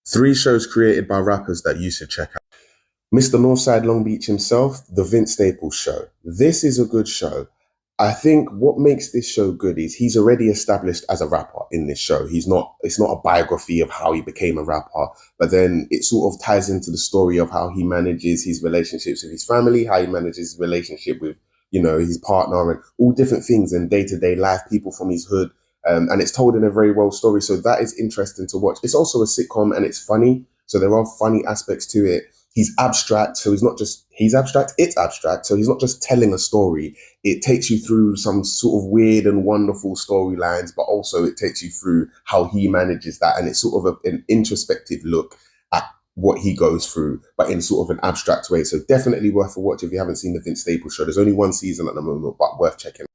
Three shows created by rappers that you should check out. Mr. Northside Long Beach himself, The Vince Staples Show. This is a good show. I think what makes this show good is he's already established as a rapper in this show. It's not a biography of how he became a rapper, but then it sort of ties into the story of how he manages his relationships with his family, how he manages his relationship with, his partner and all different things and day-to-day life, people from his hood. And it's told in a very well story. So that is interesting to watch. It's also a sitcom and it's funny. So there are funny aspects to it. He's abstract, so he's abstract, it's abstract, so he's not just telling a story. It takes you through some sort of weird and wonderful storylines, but also it takes you through how he manages that, and it's sort of an introspective look at what he goes through, but in sort of an abstract way. So definitely worth a watch if you haven't seen the Vince Staples Show. There's only one season at the moment, but worth checking.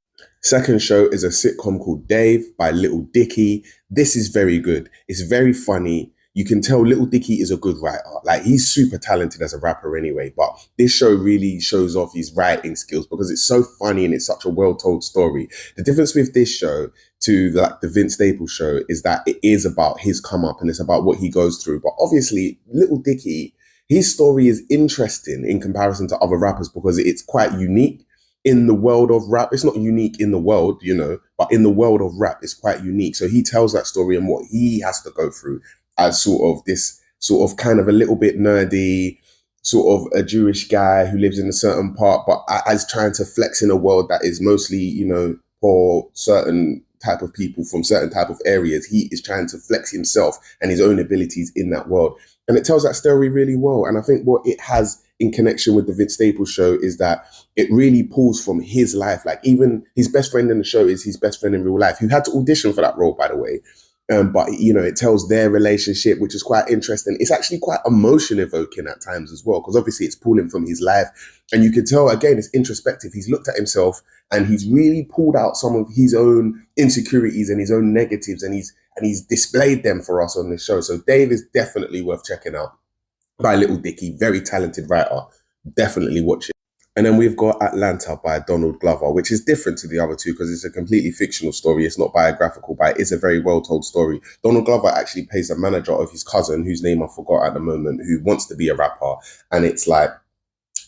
Second show is a sitcom called Dave by Little Dicky. This is very good. It's very funny. You can tell Little Dicky is a good writer. Like, he's super talented as a rapper anyway, but this show really shows off his writing skills because it's so funny and it's such a well-told story. The difference with this show to the Vince Staples Show is that it is about his come up and it's about what he goes through. But obviously, Little Dicky, his story is interesting in comparison to other rappers because it's quite unique in the world of rap. It's not unique in the world, but in the world of rap, it's quite unique. So he tells that story and what he has to go through as sort of this sort of kind of a little bit nerdy, sort of a Jewish guy who lives in a certain part, but as trying to flex in a world that is mostly, for certain type of people from certain type of areas. He is trying to flex himself and his own abilities in that world. And it tells that story really well. And I think what it has in connection with the Vince Staples Show is that it really pulls from his life. Like, even his best friend in the show is his best friend in real life, who had to audition for that role, by the way. But, it tells their relationship, which is quite interesting. It's actually quite emotion evoking at times as well, because obviously it's pulling from his life. And you can tell, again, it's introspective. He's looked at himself and he's really pulled out some of his own insecurities and his own negatives, and he's displayed them for us on this show. So Dave is definitely worth checking out by Little Dicky, very talented writer. Definitely watch it. And then we've got Atlanta by Donald Glover, which is different to the other two because it's a completely fictional story. It's not biographical, but it is a very well-told story. Donald Glover actually plays the manager of his cousin, whose name I forgot at the moment, who wants to be a rapper. And it's like,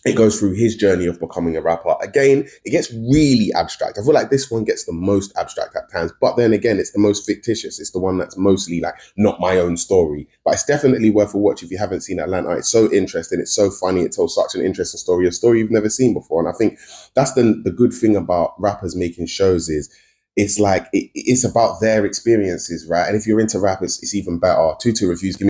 it goes through his journey of becoming a rapper. Again, it gets really abstract. I feel like this one gets the most abstract at times, but then again, it's the most fictitious. It's the one that's mostly like not my own story, but it's definitely worth a watch if you haven't seen Atlanta. It's so interesting. It's so funny. It tells such an interesting story, a story you've never seen before. And I think that's the good thing about rappers making shows is it's like, it's about their experiences, right? And if you're into rap, it's even better. 22 reviews. Give me